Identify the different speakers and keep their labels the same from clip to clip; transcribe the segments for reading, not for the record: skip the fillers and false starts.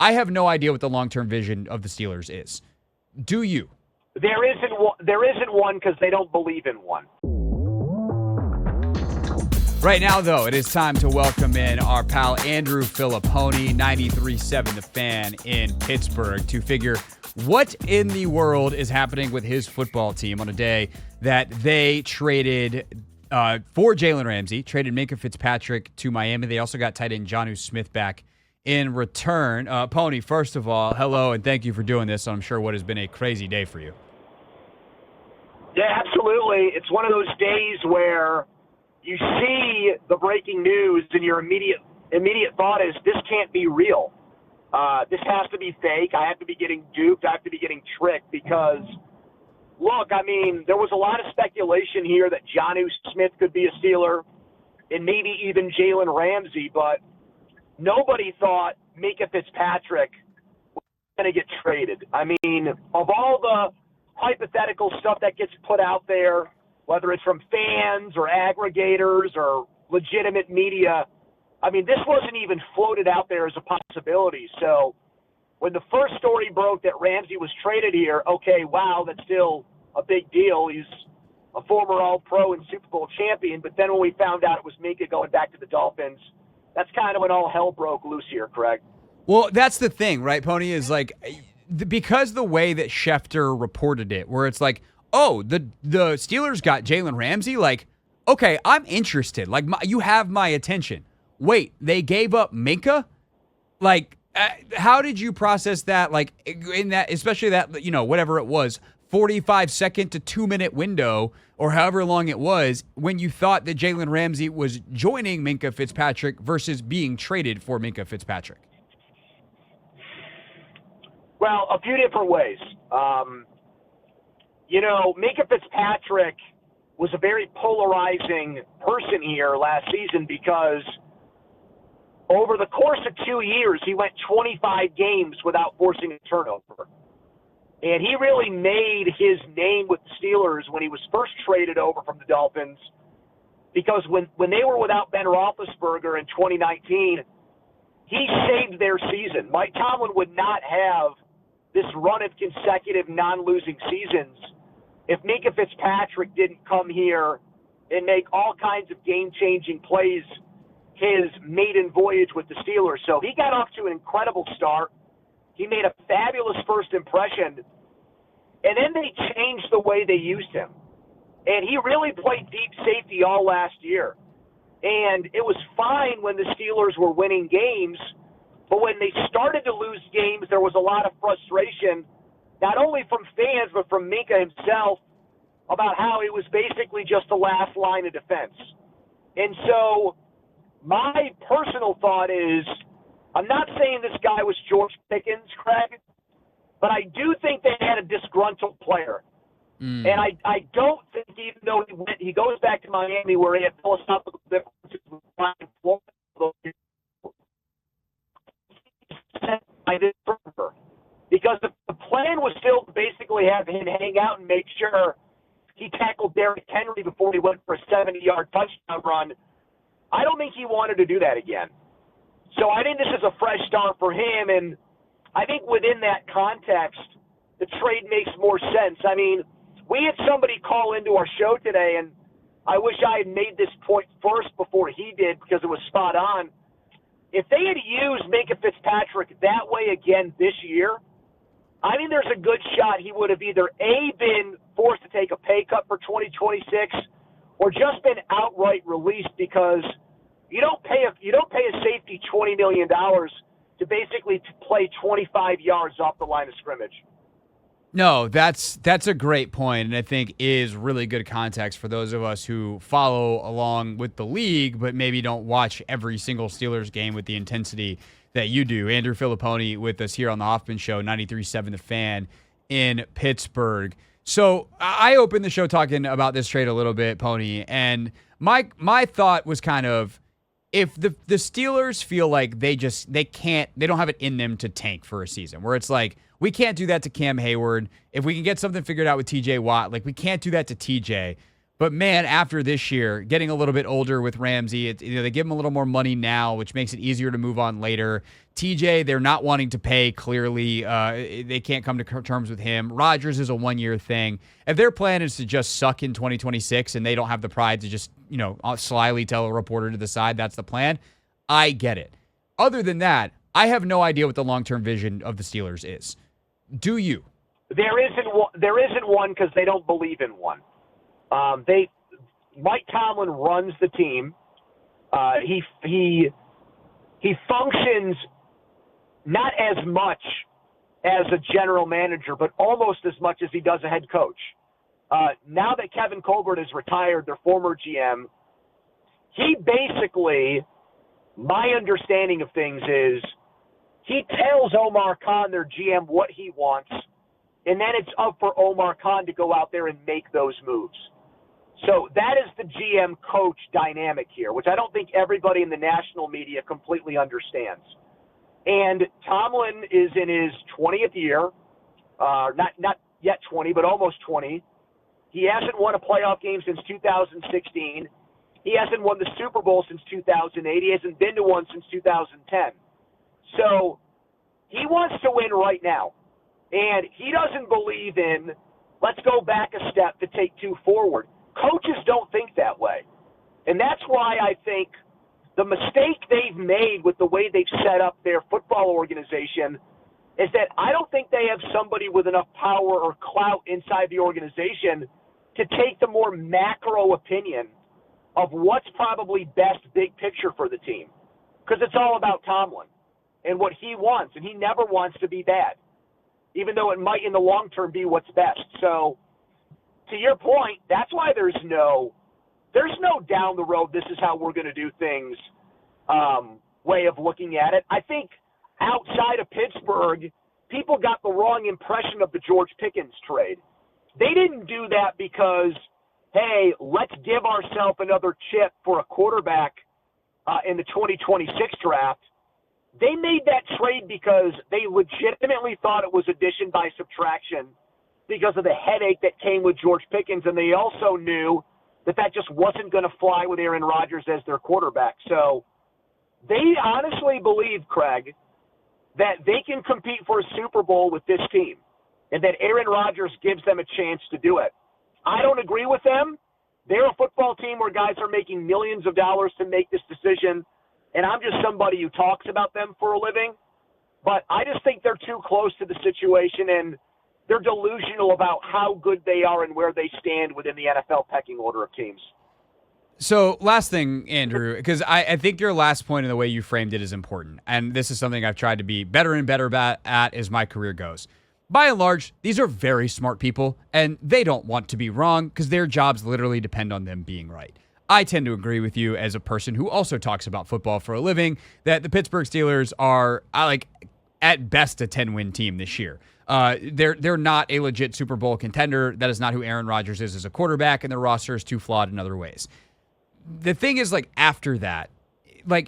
Speaker 1: I have no idea what the long-term vision of the Steelers is. Do you?
Speaker 2: There isn't one because they don't believe in one.
Speaker 1: Right now, though, it is time to welcome in our pal Andrew Fillipponi, 93.7 The Fan in Pittsburgh, to figure what in the world is happening with his football team on a day that they traded for Jalen Ramsey, traded Minkah Fitzpatrick to Miami. They also got tight end Jonnu Smith back in return. Poni, first of all, hello, and thank you for doing this. I'm sure what has been a crazy day for you.
Speaker 2: Yeah, absolutely. It's one of those days where you see the breaking news and your immediate thought is, this can't be real. This has to be fake. I have to be getting duped. I have to be getting tricked because, look, I mean, there was a lot of speculation here that Jonnu Smith could be a Steeler and maybe even Jalen Ramsey, but nobody thought Minkah Fitzpatrick was going to get traded. I mean, of all the hypothetical stuff that gets put out there, whether it's from fans or aggregators or legitimate media, I mean, this wasn't even floated out there as a possibility. So when the first story broke that Ramsey was traded here, okay, wow, that's still a big deal. He's a former All-Pro and Super Bowl champion. But then when we found out it was Minkah going back to the Dolphins, that's kind of when all hell broke loose here, Craig.
Speaker 1: Well, that's the thing, right, Poni, is like, because the way that Schefter reported it, where it's like, oh, the Steelers got Jalen Ramsey, like, okay, I'm interested. Like, you have my attention. Wait, they gave up Minkah? Like, how did you process that? Like, in that, especially that, whatever it was, 45-second to 2-minute window, or however long it was, when you thought that Jalen Ramsey was joining Minkah Fitzpatrick versus being traded for Minkah Fitzpatrick?
Speaker 2: Well, a few different ways. Minkah Fitzpatrick was a very polarizing person here last season because over the course of 2 years, he went 25 games without forcing a turnover. And he really made his name with the Steelers when he was first traded over from the Dolphins, because when they were without Ben Roethlisberger in 2019, he saved their season. Mike Tomlin would not have this run of consecutive non-losing seasons if Minkah Fitzpatrick didn't come here and make all kinds of game-changing plays his maiden voyage with the Steelers. So he got off to an incredible start. He made a fabulous first impression, and then they changed the way they used him. And he really played deep safety all last year. And it was fine when the Steelers were winning games, but when they started to lose games, there was a lot of frustration, not only from fans, but from Minkah himself, about how it was basically just the last line of defense. And so my personal thought is, I'm not saying this guy was George Pickens, Craig, but I do think they had a disgruntled player. And I don't think, even though he goes back to Miami where he had philosophical differences with Brian Flores, because the plan was still to basically have him hang out and make sure he tackled Derrick Henry before he went for a 70-yard touchdown run. I don't think he wanted to do that again. So I think this is a fresh start for him, and I think within that context, the trade makes more sense. I mean, we had somebody call into our show today, and I wish I had made this point first before he did because it was spot on. If they had used Minkah Fitzpatrick that way again this year, I mean, there's a good shot he would have either A, been forced to take a pay cut for 2026 or just been outright released, because you don't pay a safety $20 million to basically play 25 yards off the line of scrimmage.
Speaker 1: No, that's a great point, and I think is really good context for those of us who follow along with the league, but maybe don't watch every single Steelers game with the intensity that you do. Andrew Fillipponi with us here on the Hoffman Show, 93.7 The Fan in Pittsburgh. So I opened the show talking about this trade a little bit, Poni, and my thought was kind of, if the Steelers feel like they don't have it in them to tank for a season, where it's like, we can't do that to Cam Hayward. If we can get something figured out with TJ Watt, like, we can't do that to TJ. But man, after this year, getting a little bit older with Ramsey, they give him a little more money now, which makes it easier to move on later. TJ, they're not wanting to pay, clearly. They can't come to terms with him. Rodgers is a one-year thing. If their plan is to just suck in 2026 and they don't have the pride to just, slyly tell a reporter to the side that's the plan, I get it. Other than that, I have no idea what the long-term vision of the Steelers is. Do you?
Speaker 2: There isn't one because they don't believe in one. Mike Tomlin runs the team. He functions not as much as a general manager, but almost as much as he does a head coach. Now that Kevin Colbert is retired, their former GM, he basically, my understanding of things is, he tells Omar Khan, their GM, what he wants, and then it's up for Omar Khan to go out there and make those moves. So that is the GM-coach dynamic here, which I don't think everybody in the national media completely understands. And Tomlin is in his 20th year, not yet 20, but almost 20. He hasn't won a playoff game since 2016. He hasn't won the Super Bowl since 2008. He hasn't been to one since 2010. So he wants to win right now. And he doesn't believe in, let's go back a step to take two forward. Coaches don't think that way. And that's why I think the mistake they've made with the way they've set up their football organization is that I don't think they have somebody with enough power or clout inside the organization to take the more macro opinion of what's probably best big picture for the team. Because it's all about Tomlin and what he wants, and he never wants to be bad, even though it might in the long term be what's best. So to your point, that's why there's no down the road, this is how we're going to do things way of looking at it. I think outside of Pittsburgh, people got the wrong impression of the George Pickens trade. They didn't do that because, hey, let's give ourselves another chip for a quarterback in the 2026 draft. They made that trade because they legitimately thought it was addition by subtraction because of the headache that came with George Pickens, and they also knew that just wasn't going to fly with Aaron Rodgers as their quarterback. So they honestly believe, Craig, that they can compete for a Super Bowl with this team and that Aaron Rodgers gives them a chance to do it. I don't agree with them. They're a football team where guys are making millions of dollars to make this decision, and I'm just somebody who talks about them for a living. But I just think they're too close to the situation, and they're delusional about how good they are and where they stand within the NFL pecking order of teams.
Speaker 1: So last thing, Andrew, because I think your last point and the way you framed it is important. And this is something I've tried to be better and better at as my career goes. By and large, these are very smart people, and they don't want to be wrong because their jobs literally depend on them being right. I tend to agree with you as a person who also talks about football for a living that the Pittsburgh Steelers are, at best, a 10-win team this year. They're not a legit Super Bowl contender. That is not who Aaron Rodgers is as a quarterback, and their roster is too flawed in other ways. The thing is, after that,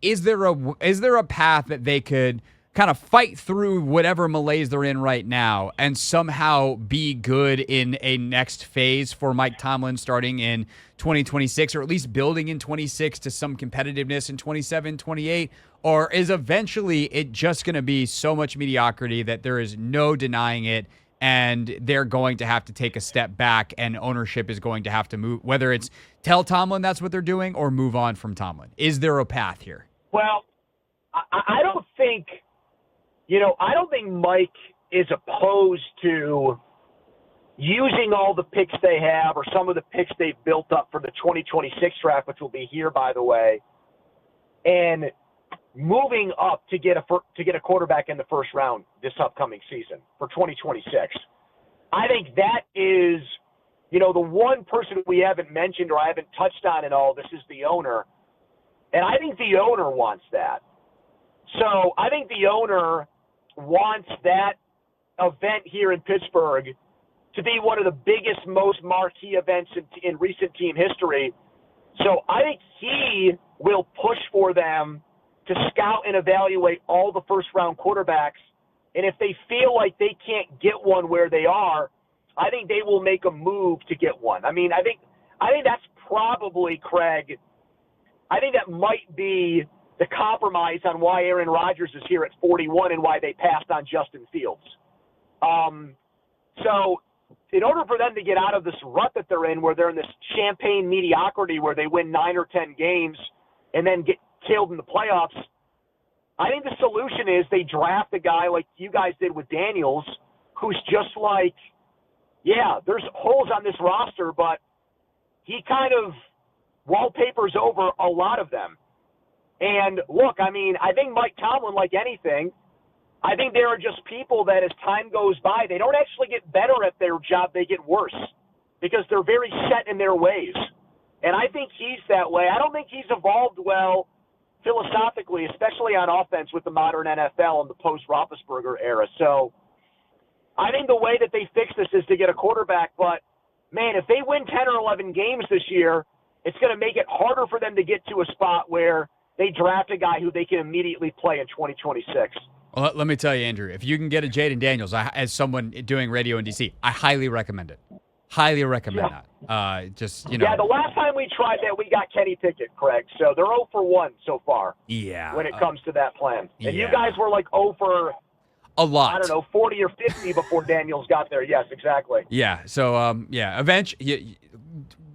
Speaker 1: is there a path that they could kind of fight through whatever malaise they're in right now and somehow be good in a next phase for Mike Tomlin starting in 2026, or at least building in 26 to some competitiveness in 27, 28? Or is eventually it just going to be so much mediocrity that there is no denying it, and they're going to have to take a step back and ownership is going to have to move, whether it's tell Tomlin that's what they're doing or move on from Tomlin? Is there a path here?
Speaker 2: Well, I don't think Mike is opposed to using all the picks they have or some of the picks they've built up for the 2026 draft, which will be here, by the way, and moving up to get a quarterback in the first round this upcoming season for 2026. I think that is, the one person we haven't mentioned or I haven't touched on in all this is the owner. And I think the owner wants that. So I think the owner wants that event here in Pittsburgh to be one of the biggest, most marquee events in recent team history. So I think he will push for them to scout and evaluate all the first-round quarterbacks. And if they feel like they can't get one where they are, I think they will make a move to get one. I mean, I I think that's probably, Craig, I think that might be the compromise on why Aaron Rodgers is here at 41 and why they passed on Justin Fields. So in order for them to get out of this rut that they're in, where they're in this champagne mediocrity where they win 9 or 10 games and then get killed in the playoffs, I think the solution is they draft a guy like you guys did with Daniels, who's just like, yeah, there's holes on this roster, but he kind of wallpapers over a lot of them. And look, I mean, I think Mike Tomlin, like anything, I think there are just people that as time goes by, they don't actually get better at their job, they get worse because they're very set in their ways. And I think he's that way. I don't think he's evolved well philosophically, especially on offense with the modern NFL and the post-Roethlisberger era. So I think the way that they fix this is to get a quarterback. But, man, if they win 10 or 11 games this year, it's going to make it harder for them to get to a spot where they draft a guy who they can immediately play in 2026.
Speaker 1: Well, let me tell you, Andrew, if you can get a Jaden Daniels, as someone doing radio in D.C., I highly recommend it. Highly recommend that.
Speaker 2: Yeah, the last time we tried that, we got Kenny Pickett, Craig. So they're 0 for 1 so far.
Speaker 1: Yeah.
Speaker 2: When it comes to that plan. And you
Speaker 1: yeah.
Speaker 2: guys were like 0 for
Speaker 1: a lot.
Speaker 2: I don't know, 40 or 50 before Daniels got there. Yes, exactly.
Speaker 1: Yeah. So, eventually,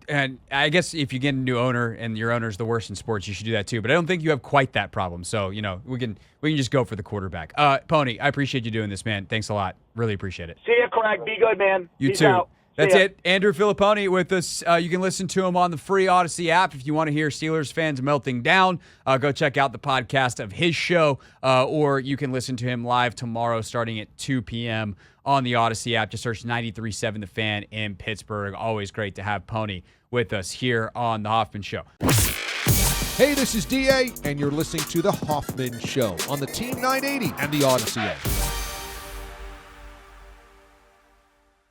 Speaker 1: and I guess if you get a new owner and your owner's the worst in sports, you should do that too. But I don't think you have quite that problem. So, we can just go for the quarterback. Poni, I appreciate you doing this, man. Thanks a lot. Really appreciate it.
Speaker 2: See you, Craig. Be good, man.
Speaker 1: You
Speaker 2: Peace
Speaker 1: too.
Speaker 2: out.
Speaker 1: That's it. Andrew Fillipponi with us. You can listen to him on the free Odyssey app. If you want to hear Steelers fans melting down, go check out the podcast of his show, or you can listen to him live tomorrow starting at 2 p.m. on the Odyssey app. Just search 93.7 The Fan in Pittsburgh. Always great to have Poni with us here on The Hoffman Show.
Speaker 3: Hey, this is DA, and you're listening to The Hoffman Show on the Team 980 and the Odyssey app.